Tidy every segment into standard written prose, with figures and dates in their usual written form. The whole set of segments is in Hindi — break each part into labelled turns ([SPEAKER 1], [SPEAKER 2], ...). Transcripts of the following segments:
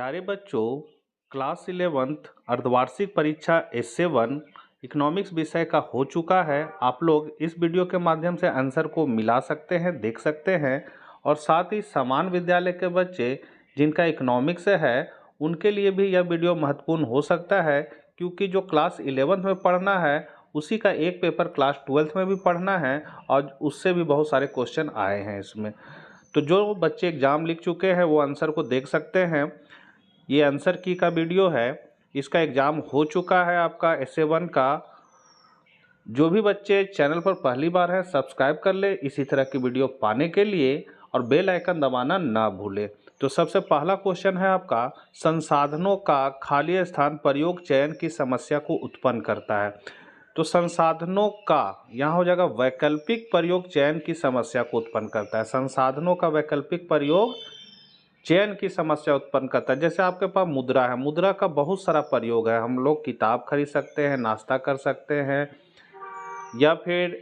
[SPEAKER 1] प्यारे बच्चों, क्लास 11th अर्धवार्षिक परीक्षा S7 इकोनॉमिक्स विषय का हो चुका है। आप लोग इस वीडियो के माध्यम से आंसर को मिला सकते हैं, देख सकते हैं और साथ ही समान विद्यालय के बच्चे जिनका इकोनॉमिक्स है उनके लिए भी यह वीडियो महत्वपूर्ण हो सकता है, क्योंकि जो क्लास 11th में पढ़ना है उसी का एक पेपर क्लास 12th में भी पढ़ना है और उससे भी बहुत सारे क्वेश्चन आए हैं इसमें। तो जो बच्चे एग्ज़ाम लिख चुके हैं वो आंसर को देख सकते हैं। ये आंसर की का वीडियो है, इसका एग्ज़ाम हो चुका है आपका S7 का। जो भी बच्चे चैनल पर पहली बार है सब्सक्राइब कर ले इसी तरह की वीडियो पाने के लिए और बेल आइकन दबाना ना भूले। तो सबसे पहला क्वेश्चन है आपका, संसाधनों का खाली स्थान प्रयोग चयन की समस्या को उत्पन्न करता है। तो संसाधनों का यहाँ हो जाएगा वैकल्पिक प्रयोग चयन की समस्या को उत्पन्न करता है। संसाधनों का वैकल्पिक प्रयोग चयन की समस्या उत्पन्न करता है। जैसे आपके पास मुद्रा है, मुद्रा का बहुत सारा प्रयोग है। हम लोग किताब खरीद सकते हैं, नाश्ता कर सकते हैं या फिर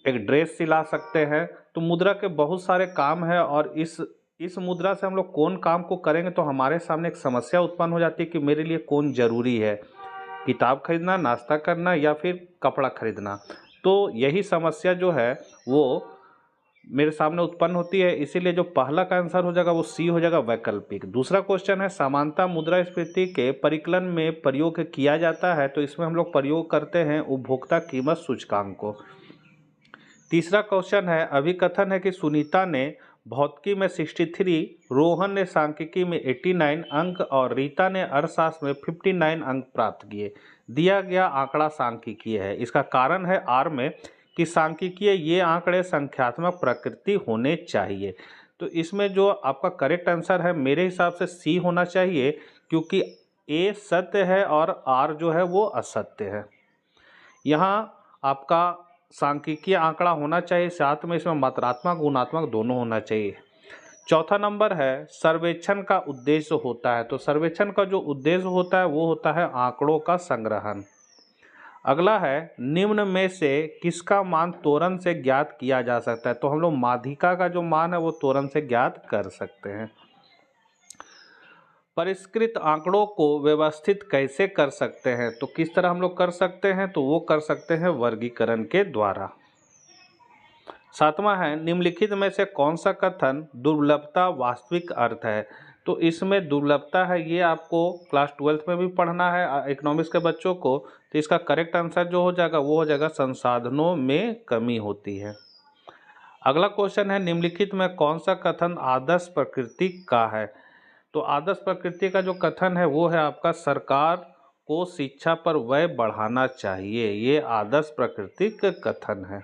[SPEAKER 1] एक ड्रेस सिला सकते हैं। तो मुद्रा के बहुत सारे काम है और इस मुद्रा से हम लोग कौन काम को करेंगे तो हमारे सामने एक समस्या उत्पन्न हो जाती है कि मेरे लिए कौन जरूरी है, किताब खरीदना, नाश्ता करना या फिर कपड़ा खरीदना। तो यही समस्या जो है वो मेरे सामने उत्पन्न होती है, इसीलिए जो पहला का आंसर हो जाएगा वो सी हो जाएगा वैकल्पिक। दूसरा क्वेश्चन है, समानता मुद्रास्फीति के परिकलन में प्रयोग किया जाता है। तो इसमें हम लोग प्रयोग करते हैं उपभोक्ता कीमत सूचकांक को। तीसरा क्वेश्चन है, अभिकथन है कि सुनीता ने भौतिकी में 63, रोहन ने सांख्यिकी में 89 अंक और रीता ने अर्थशास्त्र में 59 अंक प्राप्त किए। दिया गया आंकड़ा सांख्यिकीय है। इसका कारण है आर में कि सांख्यिकीय ये आंकड़े संख्यात्मक प्रकृति होने चाहिए। तो इसमें जो आपका करेक्ट आंसर है मेरे हिसाब से सी होना चाहिए, क्योंकि ए सत्य है और आर जो है वो असत्य है। यहाँ आपका सांख्यिकीय आंकड़ा होना चाहिए, साथ में इसमें मात्रात्मक गुणात्मक दोनों होना चाहिए। चौथा नंबर है, सर्वेक्षण का उद्देश्य होता है। तो सर्वेक्षण का जो उद्देश्य होता है वो होता है आंकड़ों का संग्रहण। अगला है, निम्न में से किसका मान त्वरण से ज्ञात किया जा सकता है। तो हम लोग माध्यिका का जो मान है वो त्वरण से ज्ञात कर सकते हैं। परिष्कृत आंकड़ों को व्यवस्थित कैसे कर सकते हैं, तो किस तरह हम लोग कर सकते हैं, तो वो कर सकते हैं वर्गीकरण के द्वारा। सातवां है, निम्नलिखित में से कौन सा कथन दुर्लभता वास्तविक अर्थ है। तो इसमें दुर्लभता है, ये आपको क्लास 12th में भी पढ़ना है इकोनॉमिक्स के बच्चों को। तो इसका करेक्ट आंसर जो हो जाएगा वो हो जाएगा संसाधनों में कमी होती है। अगला क्वेश्चन है, निम्नलिखित में कौन सा कथन आदर्श प्रकृति का है। तो आदर्श प्रकृति का जो कथन है वो है आपका, सरकार को शिक्षा पर व्यय बढ़ाना चाहिए। ये आदर्श प्रकृति का कथन है।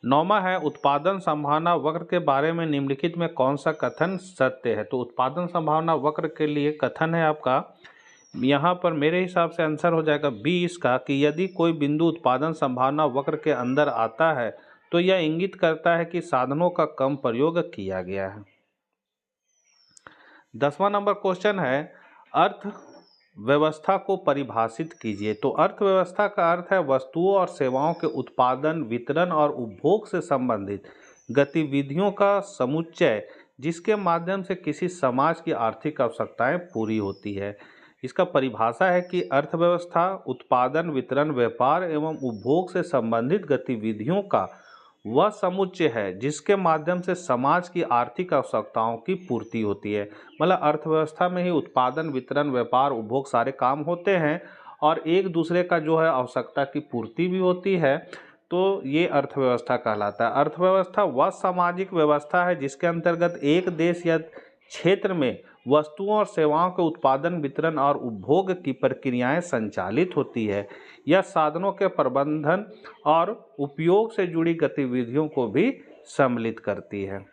[SPEAKER 1] नौवां है, उत्पादन संभावना वक्र के बारे में निम्नलिखित में कौन सा कथन सत्य है। तो उत्पादन संभावना वक्र के लिए कथन है आपका, यहाँ पर मेरे हिसाब से आंसर हो जाएगा बी इसका, कि यदि कोई बिंदु उत्पादन संभावना वक्र के अंदर आता है तो यह इंगित करता है कि साधनों का कम प्रयोग किया गया है। 10वां नंबर क्वेश्चन है, अर्थव्यवस्था को परिभाषित कीजिए। तो अर्थव्यवस्था का अर्थ है वस्तुओं और सेवाओं के उत्पादन, वितरण और उपभोग से संबंधित गतिविधियों का समुच्चय, जिसके माध्यम से किसी समाज की आर्थिक आवश्यकताएं पूरी होती है। इसका परिभाषा है कि अर्थव्यवस्था उत्पादन, वितरण, व्यापार एवं उपभोग से संबंधित गतिविधियों का वह समुच्चय है जिसके माध्यम से समाज की आर्थिक आवश्यकताओं की पूर्ति होती है। मतलब अर्थव्यवस्था में ही उत्पादन, वितरण, व्यापार, उपभोग सारे काम होते हैं और एक दूसरे का जो है आवश्यकता की पूर्ति भी होती है। तो ये अर्थव्यवस्था कहलाता है। अर्थव्यवस्था वह सामाजिक व्यवस्था है जिसके अंतर्गत एक देश या क्षेत्र में वस्तुओं और सेवाओं के उत्पादन, वितरण और उपभोग की प्रक्रियाएं संचालित होती है। यह साधनों के प्रबंधन और उपयोग से जुड़ी गतिविधियों को भी सम्मिलित करती है।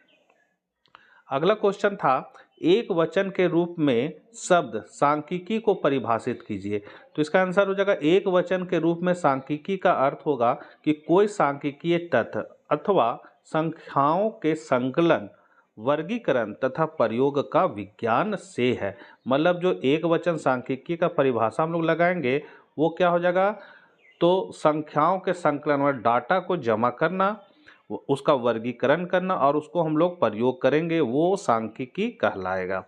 [SPEAKER 1] अगला क्वेश्चन था, एक वचन के रूप में शब्द सांख्यिकी को परिभाषित कीजिए। तो इसका आंसर हो जाएगा, एक वचन के रूप में सांख्यिकी का अर्थ होगा कि कोई सांख्यिकीय तथ्य अथवा संख्याओं के संकलन, वर्गीकरण तथा प्रयोग का विज्ञान से है। मतलब जो एक वचन सांख्यिकी का परिभाषा हम लोग लगाएंगे वो क्या हो जाएगा, तो संख्याओं के संकलन और डाटा को जमा करना, उसका वर्गीकरण करना और उसको हम लोग प्रयोग करेंगे, वो सांख्यिकी कहलाएगा।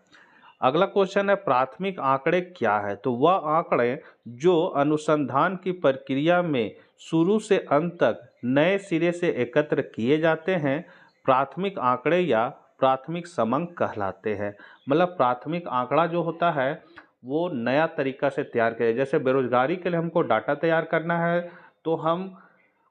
[SPEAKER 1] अगला क्वेश्चन है प्राथमिक आंकड़े क्या है? तो वह आंकड़े जो अनुसंधान की प्रक्रिया में शुरू से अंत तक नए सिरे से एकत्र किए जाते हैं प्राथमिक आंकड़े या प्राथमिक समंक कहलाते हैं। मतलब प्राथमिक आंकड़ा जो होता है वो नया तरीका से तैयार किया, जैसे बेरोजगारी के लिए हमको डाटा तैयार करना है तो हम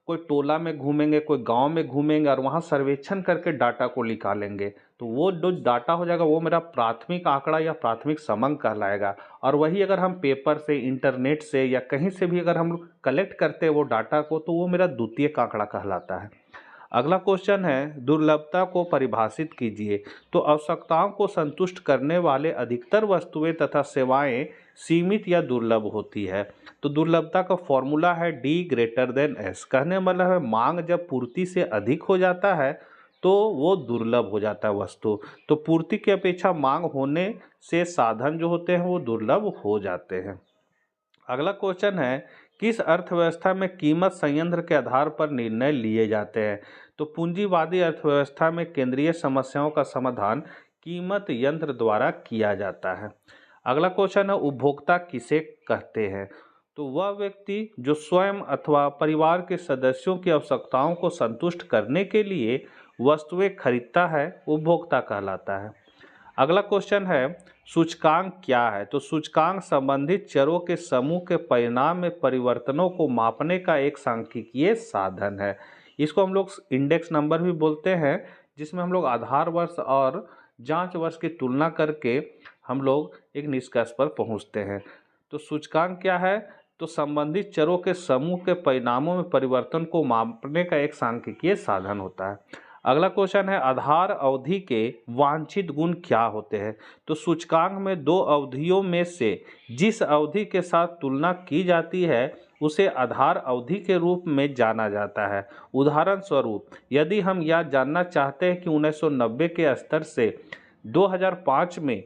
[SPEAKER 1] कोई टोला में घूमेंगे, कोई गांव में घूमेंगे और वहां सर्वेक्षण करके डाटा को निकालेंगे, तो वो जो डाटा हो जाएगा वो मेरा प्राथमिक आंकड़ा या प्राथमिक समंक कहलाएगा। और वही अगर हम पेपर से, इंटरनेट से या कहीं से भी अगर हम कलेक्ट करते हैं वो डाटा को, तो वो मेरा द्वितीयक आंकड़ा कहलाता है। अगला क्वेश्चन है दुर्लभता को परिभाषित कीजिए। तो आवश्यकताओं को संतुष्ट करने वाले अधिकतर वस्तुएं तथा सेवाएं सीमित या दुर्लभ होती है। तो दुर्लभता का फॉर्मूला है डी ग्रेटर देन एस। कहने मतलब है मांग जब पूर्ति से अधिक हो जाता है तो वो दुर्लभ हो जाता है वस्तु। तो पूर्ति की अपेक्षा मांग होने से साधन जो होते हैं वो दुर्लभ हो जाते हैं। अगला क्वेश्चन है किस अर्थव्यवस्था में कीमत संयंत्र के आधार पर निर्णय लिए जाते हैं? तो पूंजीवादी अर्थव्यवस्था में केंद्रीय समस्याओं का समाधान कीमत यंत्र द्वारा किया जाता है। अगला क्वेश्चन है उपभोक्ता किसे कहते हैं? तो वह व्यक्ति जो स्वयं अथवा परिवार के सदस्यों की आवश्यकताओं को संतुष्ट करने के लिए वस्तुएं खरीदता है उपभोक्ता कहलाता है। अगला क्वेश्चन है सूचकांक क्या है? तो सूचकांक संबंधित चरों के समूह के परिणाम में परिवर्तनों को मापने का एक सांख्यिकीय साधन है। इसको हम लोग इंडेक्स नंबर भी बोलते हैं, जिसमें हम लोग आधार वर्ष और जांच वर्ष की तुलना करके हम लोग एक निष्कर्ष पर पहुंचते हैं। तो सूचकांक क्या है? तो संबंधित चरों के समूह के परिणामों में परिवर्तन को मापने का एक सांख्यिकीय साधन होता है। अगला क्वेश्चन है आधार अवधि के वांछित गुण क्या होते हैं? तो सूचकांक में दो अवधियों में से जिस अवधि के साथ तुलना की जाती है उसे आधार अवधि के रूप में जाना जाता है। उदाहरण स्वरूप यदि हम यह जानना चाहते हैं कि 1990 के स्तर से 2005 में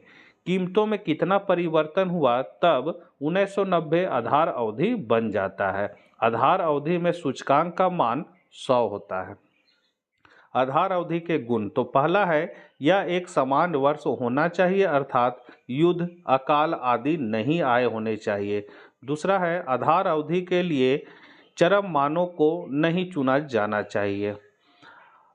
[SPEAKER 1] कीमतों में कितना परिवर्तन हुआ, तब 1990 आधार अवधि बन जाता है। आधार अवधि में सूचकांक का मान 100 होता है। आधार अवधि के गुण, तो पहला है यह एक समान वर्ष होना चाहिए, अर्थात युद्ध, अकाल आदि नहीं आए होने चाहिए। दूसरा है आधार अवधि के लिए चरम मानों को नहीं चुना जाना चाहिए।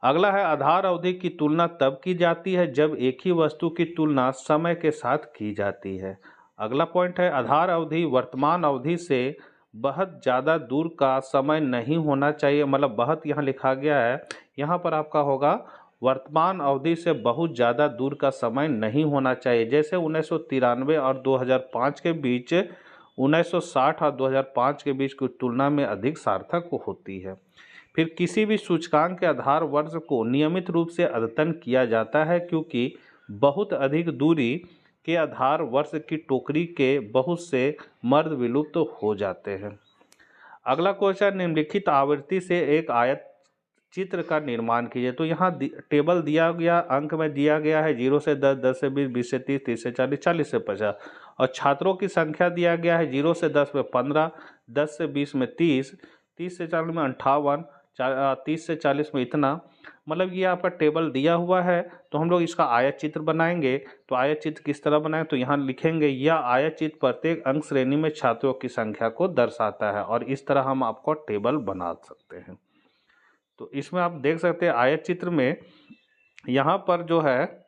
[SPEAKER 1] अगला है आधार अवधि की तुलना तब की जाती है जब एक ही वस्तु की तुलना समय के साथ की जाती है। अगला पॉइंट है आधार अवधि वर्तमान अवधि से बहुत ज़्यादा दूर का समय नहीं होना चाहिए। मतलब बहुत यहाँ लिखा गया है, यहाँ पर आपका होगा वर्तमान अवधि से बहुत ज़्यादा दूर का समय नहीं होना चाहिए। जैसे 1993 और 2005 के बीच, 1960 और 2005 के बीच की तुलना में अधिक सार्थक होती है। फिर किसी भी सूचकांक के आधार वर्ष को नियमित रूप से अद्यतन किया जाता है, क्योंकि बहुत अधिक दूरी के आधार वर्ष की टोकरी के बहुत से मर्द विलुप्त हो जाते हैं। अगला क्वेश्चन निम्नलिखित आवृत्ति से एक आयत चित्र का निर्माण कीजिए। तो यहाँ टेबल दिया गया, अंक में दिया गया है 0 से 10, 10 से 20, 20 से 30, 30 से 40, 40 से 50 और छात्रों की संख्या दिया गया है 0 से 10 में 15, 10 से 20 में 30, 30 से 40 में 58, 30 से 40 में इतना। मतलब ये आपका टेबल दिया हुआ है, तो हम लोग इसका आयत चित्र बनाएंगे। तो आयत चित्र किस तरह बनाएं? तो यहाँ लिखेंगे यह आयत चित्र प्रत्येक अंक श्रेणी में छात्रों की संख्या को दर्शाता है, और इस तरह हम आपको टेबल बना सकते हैं। तो इसमें आप देख सकते हैं आयत चित्र में यहाँ पर जो है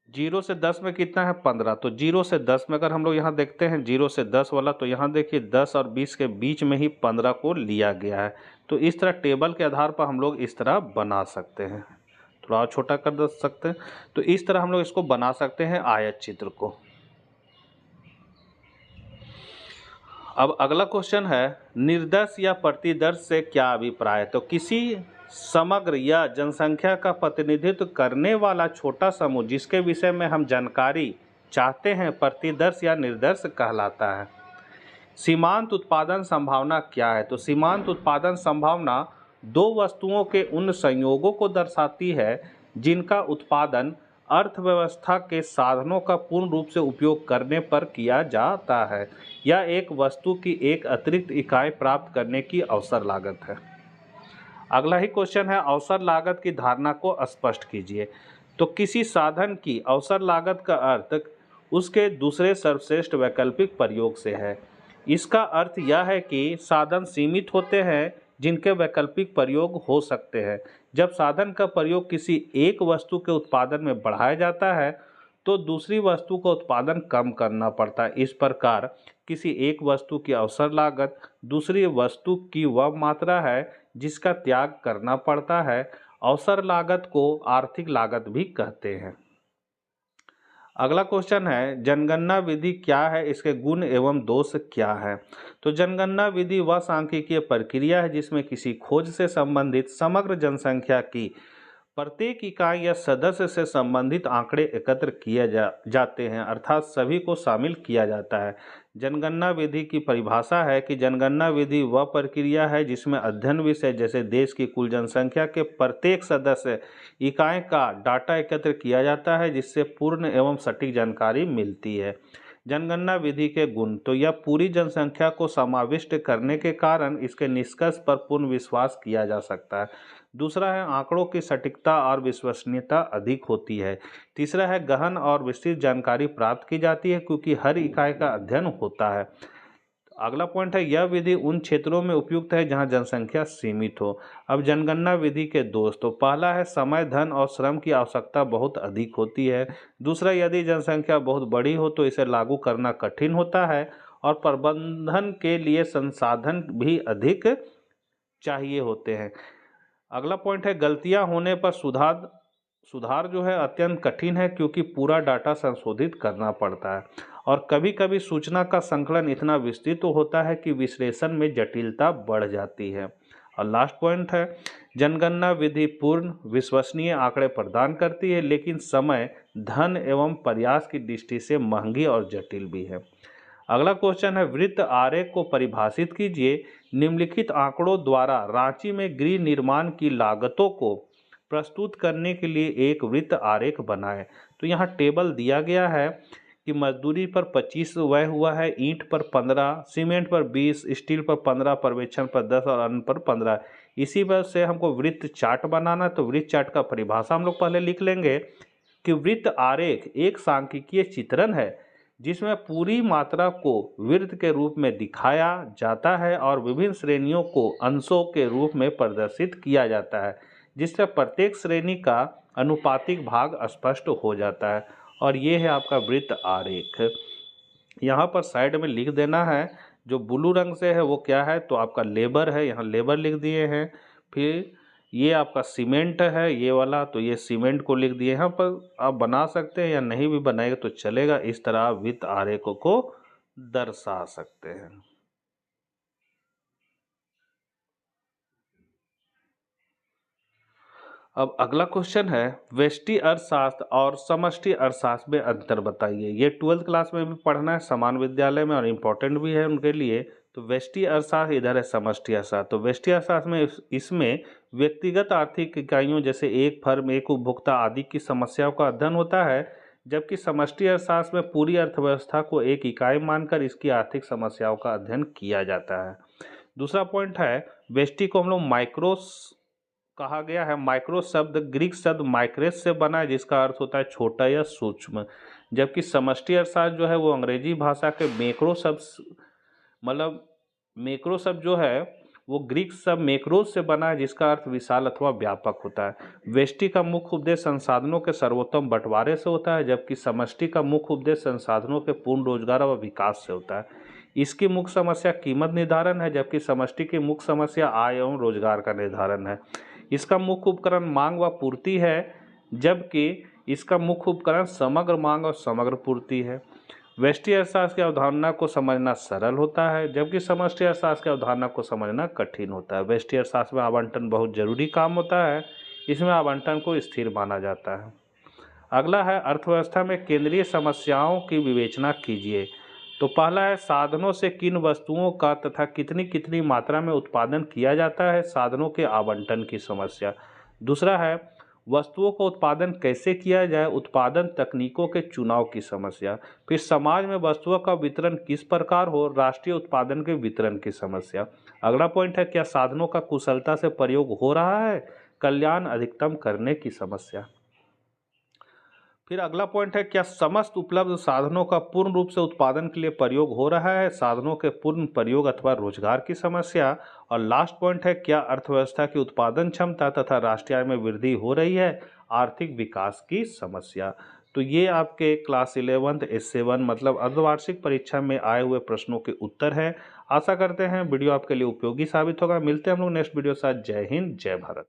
[SPEAKER 1] 0 से 10 में कितना है 15, तो 0 से 10 में अगर हम लोग यहाँ देखते हैं 0 से 10 वाला, तो यहाँ देखिए 10 और 20 के बीच में ही 15 को लिया गया है। तो इस तरह टेबल के आधार पर हम लोग इस तरह बना सकते हैं, थोड़ा और छोटा कर दे सकते हैं। तो इस तरह हम लोग इसको बना सकते हैं आयत चित्र को। अब अगला क्वेश्चन है निर्दर्श या प्रतिदर्श से क्या अभिप्राय है? तो किसी समग्र या जनसंख्या का प्रतिनिधित्व करने वाला छोटा समूह जिसके विषय में हम जानकारी चाहते हैं प्रतिदर्श या निर्दर्श कहलाता है। सीमांत उत्पादन संभावना क्या है? तो सीमांत उत्पादन संभावना दो वस्तुओं के उन संयोगों को दर्शाती है जिनका उत्पादन अर्थव्यवस्था के साधनों का पूर्ण रूप से उपयोग करने पर किया जाता है। यह एक वस्तु की एक अतिरिक्त इकाई प्राप्त करने की अवसर लागत है। अगला ही क्वेश्चन है अवसर लागत की धारणा को स्पष्ट कीजिए। तो किसी साधन की अवसर लागत का अर्थ उसके दूसरे सर्वश्रेष्ठ वैकल्पिक प्रयोग से है। इसका अर्थ यह है कि साधन सीमित होते हैं जिनके वैकल्पिक प्रयोग हो सकते हैं। जब साधन का प्रयोग किसी एक वस्तु के उत्पादन में बढ़ाया जाता है तो दूसरी वस्तु का उत्पादन कम करना पड़ता है। इस प्रकार किसी एक वस्तु की अवसर लागत दूसरी वस्तु की वह मात्रा है जिसका त्याग करना पड़ता है। अवसर लागत को आर्थिक लागत भी कहते हैं। अगला क्वेश्चन है, जनगणना विधि क्या है, इसके गुण एवं दोष क्या है। तो जनगणना विधि वह सांख्यिकीय प्रक्रिया है जिसमें किसी खोज से संबंधित समग्र जनसंख्या की प्रत्येक इकाई या सदस्य से संबंधित आंकड़े एकत्र किए जाते हैं, अर्थात सभी को शामिल किया जाता है। जनगणना विधि की परिभाषा है कि जनगणना विधि वह प्रक्रिया है जिसमें अध्ययन विषय जैसे देश की कुल जनसंख्या के प्रत्येक सदस्य इकाई का डाटा एकत्र किया जाता है जिससे पूर्ण एवं सटीक जानकारी मिलती है। जनगणना विधि के गुण, तो यह पूरी जनसंख्या को समाविष्ट करने के कारण इसके निष्कर्ष पर पूर्ण विश्वास किया जा सकता है। दूसरा है आंकड़ों की सटीकता और विश्वसनीयता अधिक होती है। तीसरा है गहन और विस्तृत जानकारी प्राप्त की जाती है क्योंकि हर इकाई का अध्ययन होता है। अगला पॉइंट है, यह विधि उन क्षेत्रों में उपयुक्त है जहां जनसंख्या सीमित हो। अब जनगणना विधि के दोष, तो पहला है समय, धन और श्रम की आवश्यकता बहुत अधिक होती है। दूसरा, यदि जनसंख्या बहुत बड़ी हो तो इसे लागू करना कठिन होता है और प्रबंधन के लिए संसाधन भी अधिक चाहिए होते हैं। अगला पॉइंट है, गलतियां होने पर सुधार जो है अत्यंत कठिन है क्योंकि पूरा डाटा संशोधित करना पड़ता है और कभी कभी सूचना का संकलन इतना विस्तृत होता है कि विश्लेषण में जटिलता बढ़ जाती है। और लास्ट पॉइंट है, जनगणना विधि पूर्ण विश्वसनीय आंकड़े प्रदान करती है लेकिन समय, धन एवं प्रयास की दृष्टि से महंगी और जटिल भी है। अगला क्वेश्चन है, वृत्त आरेख को परिभाषित कीजिए। निम्नलिखित आंकड़ों द्वारा रांची में गृह निर्माण की लागतों को प्रस्तुत करने के लिए एक वृत्त आरेख बनाएं। तो यहाँ टेबल दिया गया है कि मजदूरी पर 25 व्यय हुआ है, ईंट पर 15, सीमेंट पर 20, स्टील पर 15, पर्यवेक्षण पर 10 और अन्य पर 15। इसी वजह से हमको वृत्त चार्ट बनाना, तो वृत्त चार्ट का परिभाषा हम लोग पहले लिख लेंगे कि वृत्त आरेख एक सांख्यिकीय चित्रण है जिसमें पूरी मात्रा को वृत्त के रूप में दिखाया जाता है और विभिन्न श्रेणियों को अंशों के रूप में प्रदर्शित किया जाता है जिससे प्रत्येक श्रेणी का अनुपातिक भाग स्पष्ट हो जाता है। और ये है आपका वृत्त आरेख। यहाँ पर साइड में लिख देना है, जो ब्लू रंग से है वो क्या है, तो आपका लेबर है, यहाँ लेबर लिख दिए हैं। फिर ये आपका सीमेंट है ये वाला, तो ये सीमेंट को लिख दिए। यहाँ पर आप बना सकते हैं या नहीं भी बनाएगा तो चलेगा, इस तरह आप वृत्त आरेखों को दर्शा सकते हैं। अब अगला क्वेश्चन है, व्यष्टि अर्थशास्त्र और समष्टि अर्थशास्त्र में अंतर बताइए। ये 12th क्लास में भी पढ़ना है समान विद्यालय में और इम्पोर्टेंट भी है उनके लिए। तो व्यष्टि अर्थशास्त्र, इधर है समष्टि अर्थशास्त्र। तो व्यष्टि अर्थशास्त्र में इसमें व्यक्तिगत आर्थिक इकाइयों जैसे एक फर्म, एक उपभोक्ता आदि की समस्याओं का अध्ययन होता है, जबकि समष्टि अर्थशास्त्र में पूरी अर्थव्यवस्था को एक इकाई मानकर इसकी आर्थिक समस्याओं का अध्ययन किया जाता है। दूसरा पॉइंट है, व्यष्टि को हम लोग माइक्रोस कहा गया है। माइक्रो शब्द ग्रीक शब्द माइक्रेस से बना है जिसका अर्थ होता है छोटा या सूक्ष्म, जबकि समष्टि अर्थशास्त्र जो है वो अंग्रेजी भाषा के मैक्रो शब्द मतलब मैक्रो शब्द जो है वो ग्रीक शब्द मैक्रोस से बना है जिसका अर्थ विशाल अथवा व्यापक होता है। व्यष्टि का मुख्य उपदेश संसाधनों के सर्वोत्तम बंटवारे से होता है, जबकि समष्टि का मुख्य उपदेश संसाधनों के पूर्ण रोजगार व विकास से होता है। इसकी मुख्य समस्या कीमत निर्धारण है, जबकि समष्टि की मुख्य समस्या आय एवं रोजगार का निर्धारण है। इसका मुख्य उपकरण मांग व पूर्ति है, जबकि इसका मुख्य उपकरण समग्र मांग और समग्र पूर्ति है। व्यष्टि अर्थशास्त्र की अवधारणा को समझना सरल होता है, जबकि समष्टि अर्थशास्त्र की अवधारणा को समझना कठिन होता है। व्यष्टि अर्थशास्त्र में आवंटन बहुत जरूरी काम होता है, इसमें आवंटन को स्थिर माना जाता है। अगला है, अर्थव्यवस्था में केंद्रीय समस्याओं की विवेचना कीजिए। तो पहला है, साधनों से किन वस्तुओं का तथा कितनी कितनी मात्रा में उत्पादन किया जाता है, साधनों के आवंटन की समस्या। दूसरा है, वस्तुओं का उत्पादन कैसे किया जाए, उत्पादन तकनीकों के चुनाव की समस्या। फिर समाज में वस्तुओं का वितरण किस प्रकार हो, राष्ट्रीय उत्पादन के वितरण की समस्या। अगला पॉइंट है, क्या साधनों का कुशलता से प्रयोग हो रहा है, कल्याण अधिकतम करने की समस्या। फिर अगला पॉइंट है, क्या समस्त उपलब्ध साधनों का पूर्ण रूप से उत्पादन के लिए प्रयोग हो रहा है, साधनों के पूर्ण प्रयोग अथवा रोजगार की समस्या। और लास्ट पॉइंट है, क्या अर्थव्यवस्था की उत्पादन क्षमता तथा राष्ट्रीय आय में वृद्धि हो रही है, आर्थिक विकास की समस्या। तो ये आपके क्लास 11th S7 मतलब अर्धवार्षिक परीक्षा में आए हुए प्रश्नों के उत्तर हैं। आशा करते हैं वीडियो आपके लिए उपयोगी साबित होगा। मिलते हैं हम लोग नेक्स्ट वीडियो के साथ। जय हिंद, जय भारत।